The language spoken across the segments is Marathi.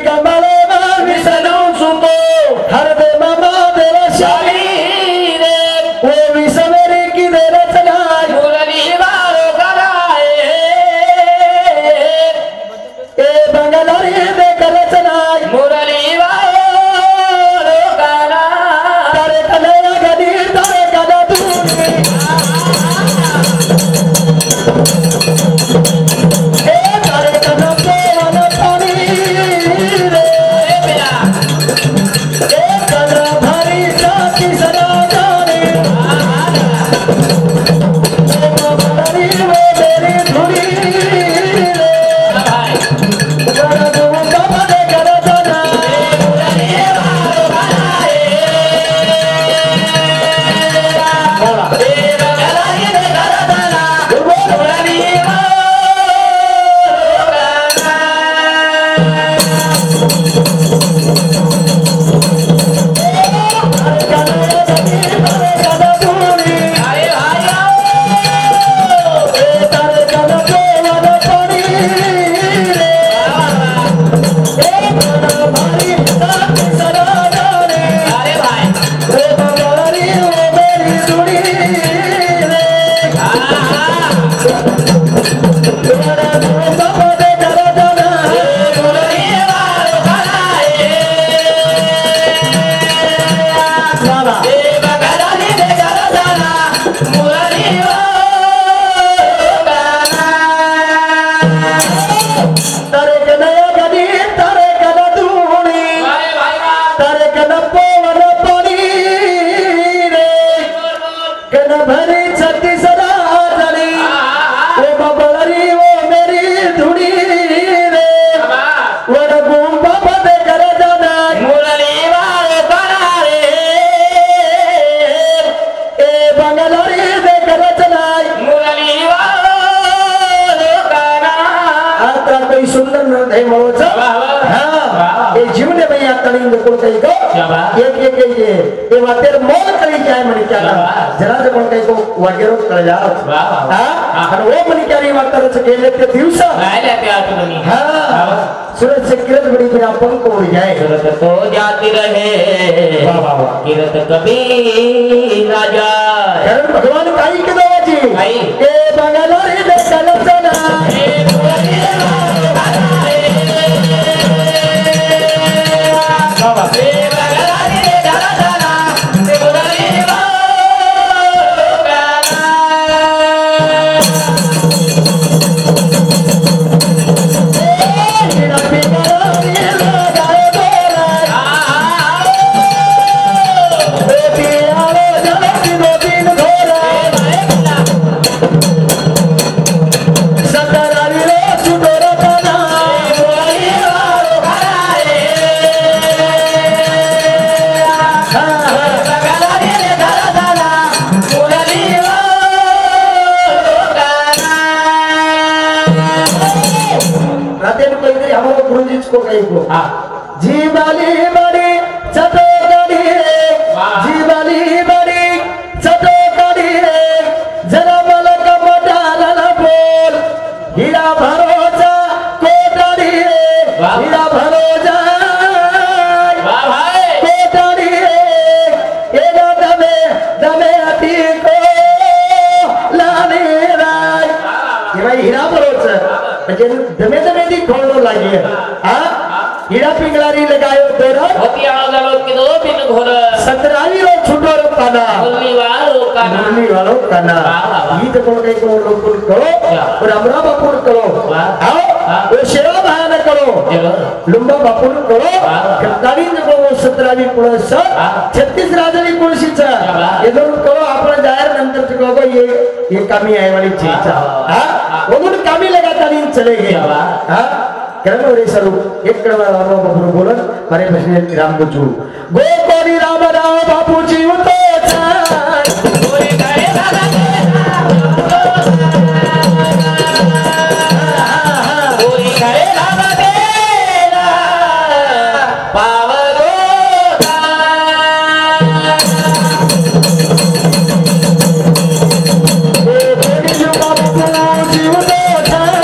कमले में विष्णु सुतो हर दे मामा देव शाली रे वो विषमेरी की दे रचनाई मुरली वालों कराए ए बंगलारी दे कर रचनाई मुरली वालों करा तारे कलया गदी तारे कदा तू वगैरह कर जाओ हां वो मनी क्या नहीं मारता रच केले के दिवसा आले प्यार तो नहीं हां सूरज से किरण बड़ी बिना पंख उड़ जाए सूरज तो जाती रहे वाह वाह वाह किरण कभी राजा किरण भगवान काई के दो जी भाई ए बंगलोरी दे कलचना ए बाबा ए बंगलोरी दे कलचना ते बोली जीवाली बड़ी चटोकड़ी जीवाली बड़ी चटोकड़ी जरा मलक मडाल बोल हीरा भरोजा कोटड़ी हीरा भरोजा कोटड़ी एना दमे दमे अति को लाने राय ये भाई हीरा भरोजा दमे दमे दी खोलने लगी है हीरा पिंगलारी लगायो तेरा होती आगलो के दो पिन घोर सतरावी रो छुटो रो काना मुरली वालो काना गीत कोण के को लोकुल करो और अमरा बापुर करो आओ वो शेरा बहाना करो लुंबा बापुर करो कतारी ने वो सतरावी पुरुष 36 राजनी पुरुषीचा ये दोन करो आपण जायर नंतर को ये कमी आहे वाली चीज हां वो कमी लगाता नहीं चलेगी हां करनो रे सरू एक करवा राम बापू बोलन मारे बसने राम बुचू गोपाली राम राम बापू जी उतो चार कोई करे दादा कोई करे दादा तेरा पावलो गोपाली जी बापू जी उतो चार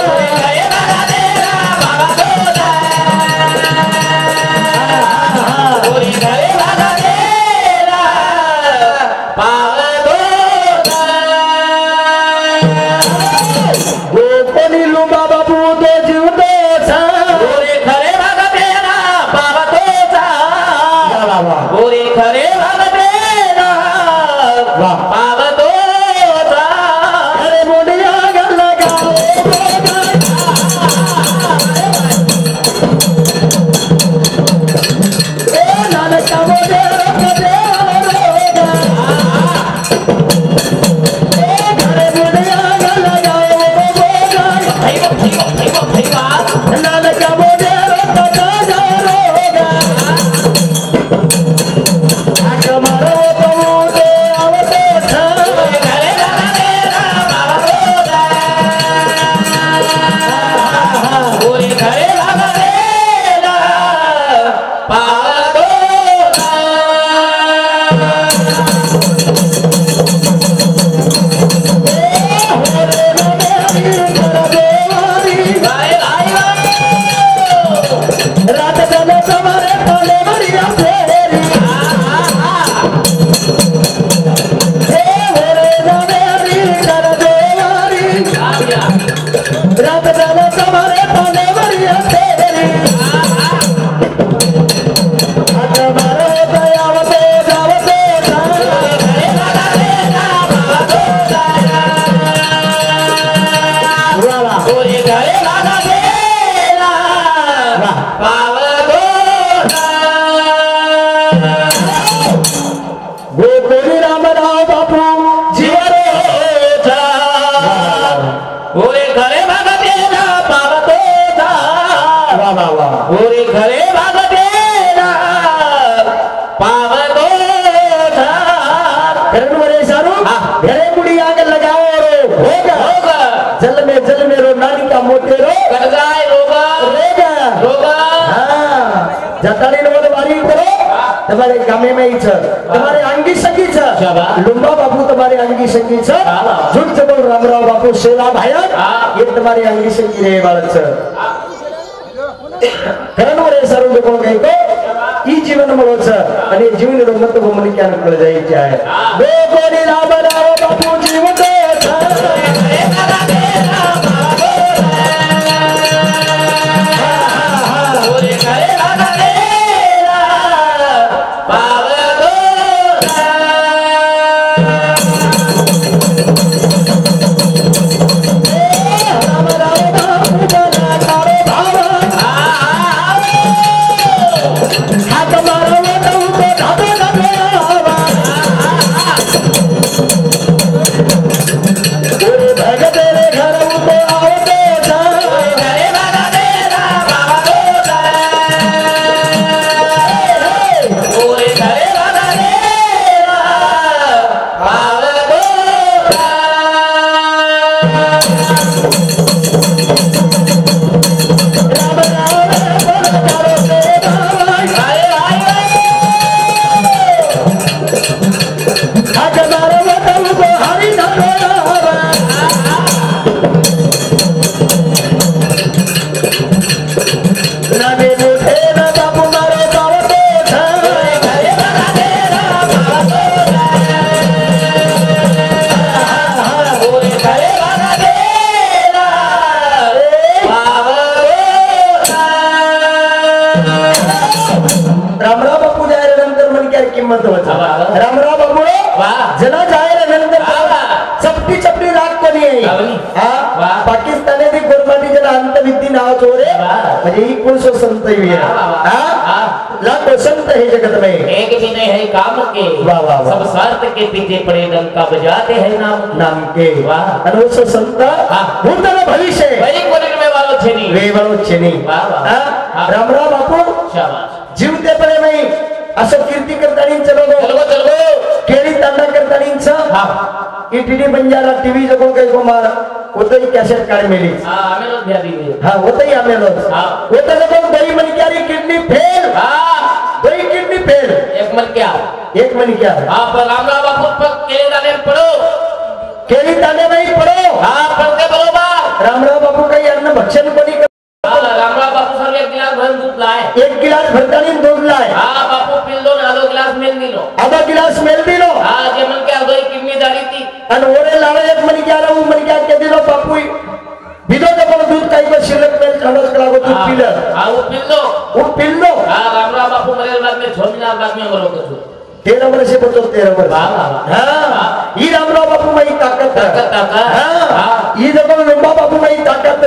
कोणी लुंबा बापू तो जीव तोचा गोरे खरे भगतेना पाव तोचा गोरे खरे भगतेना पाव तोचा अरे मुंडिया गल्ला गाओ ए नानका मोदे रखते रोगा ए घरे मुंडिया गल्ला गाओ रोगा नानका मोदे रखते रोगा आग मारो तमुदे आवते था खरे भगतेना पाव तोचा गोरे खरे भगतेना पाव तोचा गाय गाय रात चले तुम्हारे तोले मरिया फेरी हे मेरे नवेरी कर देवारी रात चले तुम्हारे तोले मरिया फेरी आज मारो दयावते जावते वाला गोरे घरे भगतेना पाव तोचा गोकुली रामराव बापू जीवरोचा गोरे घरे भगतेना पाव तोचा वाह वाह वाह गोरे घरे भगतेना पाव तोचा करण वरे सारू घरे मुड़ी आग लगाओ रो होगा जल में रो नानी का मोटे रो करजाय रोगा रेगा रोगा हां जतानी नो वारी करो तुम्हारे गामे में ही छ तुम्हारे अंगी संगी छ शाबाश। लुंबा बापू तुम्हारे अंगी संगी छ झुट जबल रामराव बापू सेवा भाया ये तुम्हारे अंगी संगी रे बाळच करण वरे सारू जो कोण काही को ई जीवन मळोच आणि जीवन रो मत गोमनी क्या नकळ जायची आहे गो कोणी रामराव बापू जीवन दे घरे भगतेना पाव तोचा गोरे घरे भगतेना पाव तोचा रामराव बापू बना तारो भावा हात मारो तो धाबे धाबे आवा गोरे भगत रे घर उतो आवते जा घरे भगतेना पाव तोचा गोरे घरे भगतेना पाव तोचा राम राम बना तारो से भावा गाय गाय हात मारो तो हरि धाबे आवा नाने मुठे ना बापू मारो पावते जा घरे भगतेना पाव तोचा गोरे घरे भगतेना पाव तोचा रामराव बापू जायल्यानंतर म्हणजे काय किंमत होता रामराव बापू वाह. जना जायल्यानंतर वाह. चपटी चपटी राग कोणी आहे लावणी. हा वाह. पाकिस्तानातील गोरमाटी ज्याला अंतविद्ती नाव चोरे वाह. म्हणजे ही कुल सो संत ही आहे वाह, वाह. हा वाह. लाखो संत है जगत में एक भी नहीं है काम के वाह, वाह, वाह. सब स्वार्थ के पीछे पड़े डंका बजाते हैं नाम नाम के वाह. आणि वो सो संत वाह. भूतल भविष्य वही कोने में वालों छे नहीं वेवळो चेनी वाह, वाह. हा हाँ. रामराव बापू शाबाश जीवतेपणे नाही असं कीर्ती करतानी चलो चलो केळी तांडा करतानीच हाँ ईटीडी बंजारा टीवी जो कोण काही कुमार होतही कॅसेट काढ मेली हाँ हमें लोग ध्यान दीजिए हा होतही आमेलो हाँ. होतं जर दही मणक्यारी किडनी फेल हाँ दही किडनी फेल एक मन क्या एक मणक्या हाँ पर रामराव बापू पर केले दाने पढ़ो केळी तांडे नाही पडो हाँ पढ़ते बरोबर रामराव बापू काही अन्न भक्षण कोणी हाँ रामराव बापू सर एक गिलास भर दूध लाए एक गिलास भरतानी दूध लाय हाँ बापू पिल दो ना आधो गिलास मेल दिलो आधा गिलास मेल दिलो हाँ जे मन क्या दो किडनी डाली थी आणि ओरे लावे एक मणक्या राहू मणक्या के दिलो बापू विदो पिलं वो पिल्लो वो पिल्लो रामराव बापू मरेल बाद में 6 महीना बाद में मरो तो 13 वर्ष बचो 13 वर्ष ही रामराव बापू माई ताकत ही जब लिंबा बापू माई ताकत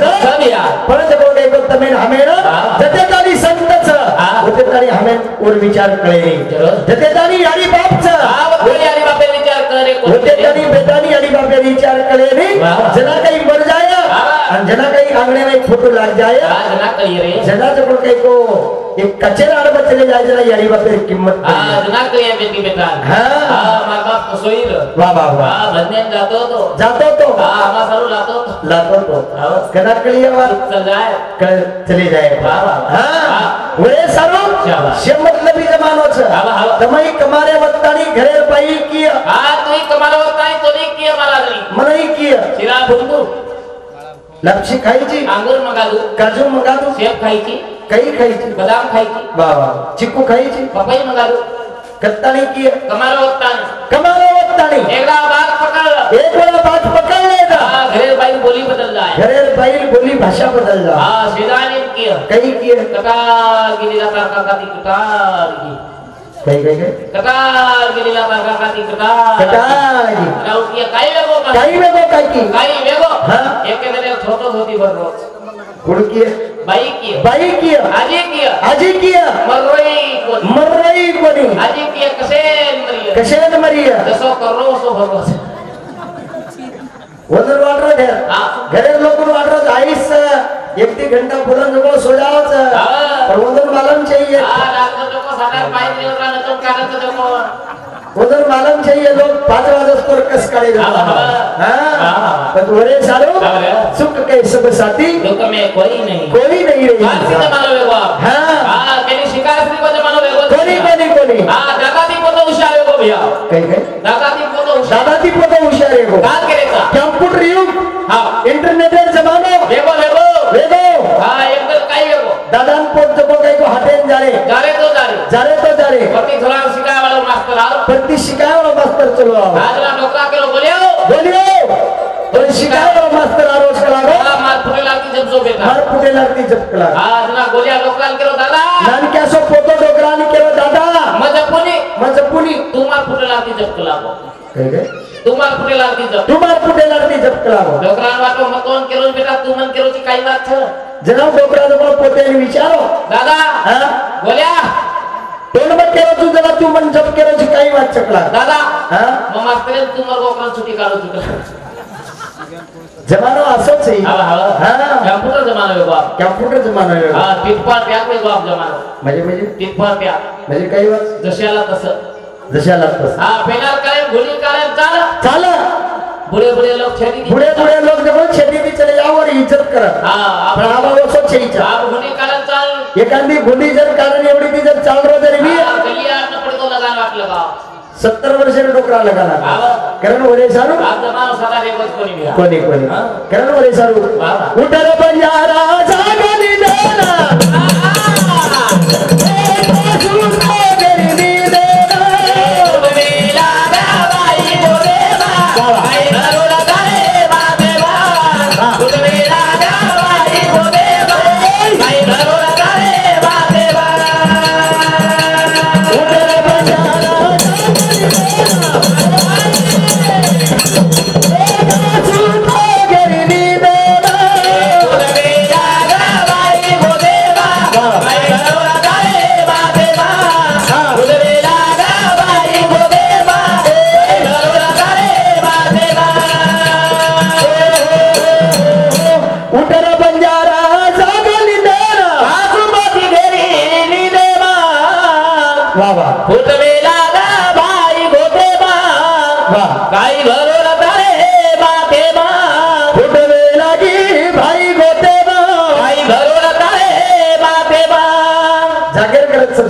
पण जब एक तमे हमें जते तारी संतच जते तारी हमें और विचार करे जते तारी यारी बाप यारी बापे विचार करे होते तारी बेटानी यारी बापे विचार करे जना कहीं मर जाया और जना कहीं आंगने में फोटो लग जाया जना कहीं रे जना जब कहीं को एक कचरा आड़ चले जाए जना यारी बापे कीमत जना कहीं बेटी बेटा माँ बाप तो सोई रो वाह वाह वाह भजन जातो तो हमारा सारू लातो तो कदा कलिया वार चल जाए कल चले जाए हाँ वे सारू शे मतलबी जमानो छे तमई कमारे वत्तानी घरे पाई की तू ही कमारे वत्तानी तो नहीं किया महाराज मनई की सिरा भुंगू लपसी खाई जी अंगूर मंगा दू काजू मंगा दू सेब खाई की कई खाई जी बादाम खाई की वाह वाह चिक्कू खाई जी पपाई मंगा दू कत्तानी की कमारे वत्तानी एक बड़ा बात पकड़ लेगा घरे बाई बोली बदल जाए घरे बाई बोली भाषा बदल जाए सीधानी की कई की कटार की लीला काका दी कटार की कई कटार की लीला काका दी कटार की राउ की काई वेगो काई वेगो हां एक के दिन छोटो होती भर रोज कुड़ की बाई की आजी की मरई कोनी आजी की कशेन मरिया जसो करो सो भरो वदर वाटर घरे लोक वाटर आईस एक ती घंटा पुरण जगो सोडावच पर वदर मालूम चाहिए डॉक्टर को साडा पाई देवरा न तो कारण तो देखो वदर मालूम चाहिए लोग 5 बजे स्कोर कस करे हां पर तोरे सारो सुख के सब साथी दुख में कोई नहीं रही बात से मानो वेगो हां केनी शिकार से को मानो वेगो कोनी हां दादा दी को तो होशियार वेगो भैया कई दादा दी को तो होशियार वेगो बात करेगा कंप्यूटर युग हां इंटरनेट जमानो वेगो हां एकदम काई वेगो दादान पोत जको कई को हटेन जारे तो जारे प्रति थोड़ा शिकाय वाला मास्टर आओ प्रति शिकाय वाला मास्टर चलो आओ हाजरा डोकरा के लो बोलियो तो शिकाय वाला मास्टर आरोज कलागो मार पुरे लाती जब जो बेटा मार पुरे लाती जब कला हाजरा गोलिया डोकरा के लो दादा नान क्या सो पोतो डोकरा के लो दादा मजपुनी तू मार पुरे लाती जब कलागो कहे तू मार पुरे लाती जब कलागो डोकरा वाटो मतोन के रो बेटा तू मन के रो काई बात छ जना डोकरा जको पोते ने विचारो दादा हां गोलिया तोन मत केरो तू जरा तू मन जब केरो छी काई बात चकला दादा हां मो मास्टर तू मर गोकरा छुट्टी काढू चुकला जमानो असो छे हां कंप्यूटर जमानो वेगो हां टिटपाट प्याक वेगो आप जमानो म्हणजे टिटपाट प्याक म्हणजे काही वाच जशाला तस हां पेनार करे गोली करे चाल बुढ़े लोग छेदी बुढ़े लोग जब छेदी भी चले जाओ और इज्जत कर हां आपण आवा वसो छेईचा आप गुनी कारण चाल एखादी गुंडी जर कारण एवढी ती जर चाल रो जर भी गलिया न पड़को लगाओ 70 वर्षे डोकरा लगाना कारण ओरे सारू आप जमानो सारा रेगोज कोनी कोनी कारण ओरे सारू उठर बंजारा जागनी देना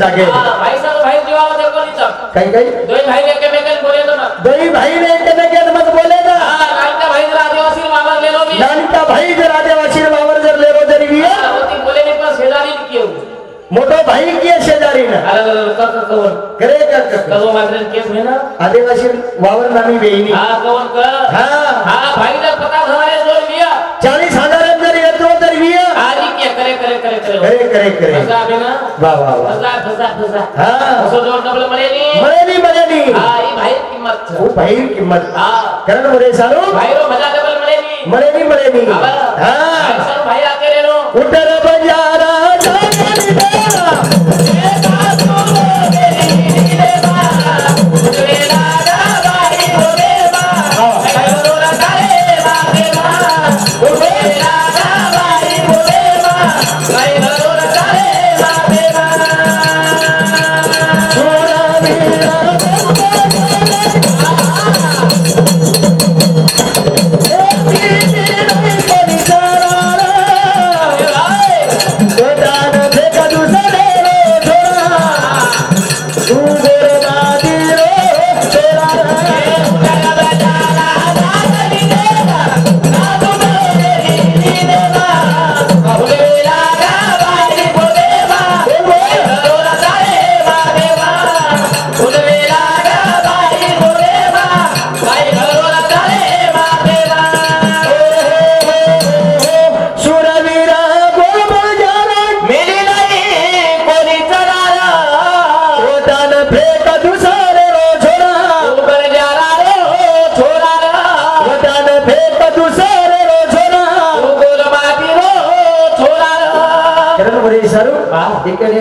जागे भाई साहब भाई जवाब देखो नहीं सब कहीं दो भाई ने के मेकन बोले तो ना दो भाई ने के मेकन मत बोले ना नान का भाई जरा आदिवासी बाबर ले लो भी नान का भाई जरा आदिवासी बाबर जर ले लो जरी भी है होती बोले नहीं पर शेजारी नहीं कियो मोटो भाई किए शेजारी ना अरे कवन करे कवन मात्र केस में ना आदिवासी बाबर नामी बेईनी हां कवन कर हां भाई ने पता हमारे जोड़ लिया 40,000 अंदर ये तो दर भी है आज क्या करे करे करे वाह वाह वाह हाँ मळेनी वो बाहेर किंमत कारण मोरे सारो मळेनी हाँ उतर बजारा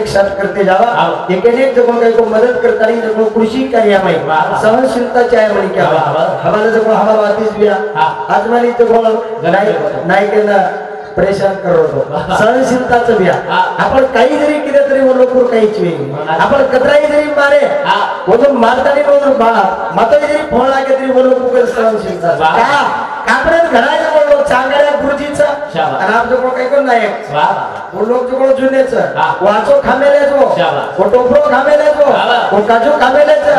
एक साथ करते जावा एक जगह काही को मदद करता नहीं जगह कृषि कार्य में सहनशीलता चाहे म्हणे क्या हमारे जगह हमारा आतिश बिया आज मानी तो नाही के ना परेशान करो तो सहनशीलताचं बिया आपण काही जरी केलं तरी वो लोक काहीच वेगळी आपण कतराई जरी मारे वो तो मारता नहीं वो माता जरी फोन लागे तरी वो लोक कर सहनशीलता का कापरेत घराचे वो लोक चांगल्या गुरुजीचा आणि आप जो काही कोण नाही वो लोग जो जुनेच वाचो खामेलेचो वो टोपरो खामेलेचो वो काजू खामेलेचो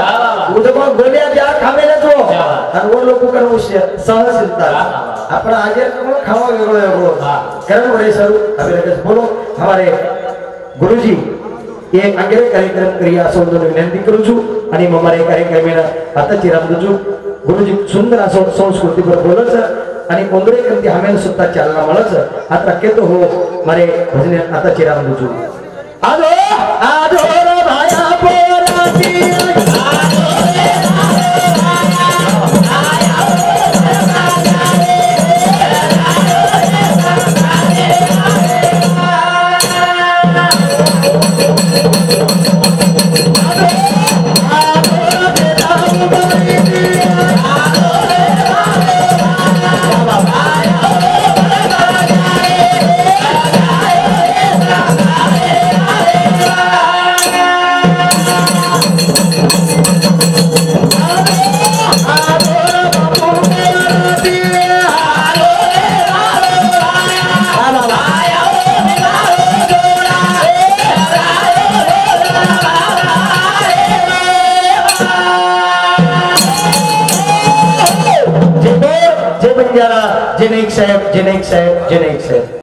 वो जो गोलिया जार खामेलेचो आणि वो लोक कर सहनशीलता आपण आजे को खावा वेगळो कारण बड़े सर अभी लगेच बोलो हमारे गुरुजी एक अंगेरे कार्यक्रम करिया असो विनंती करू छु आणि हमारे कार्यक्रमेला आता चिराम दुजू गुरुजी सुंदर असो संस्कृती पर बोलच आणि ओंदरे करती हमें सुद्धा चालना मळच आता केतो हो मारे भजने आता चिराम दुजू आदो आदो रे भाया पोराची जनैक साहेब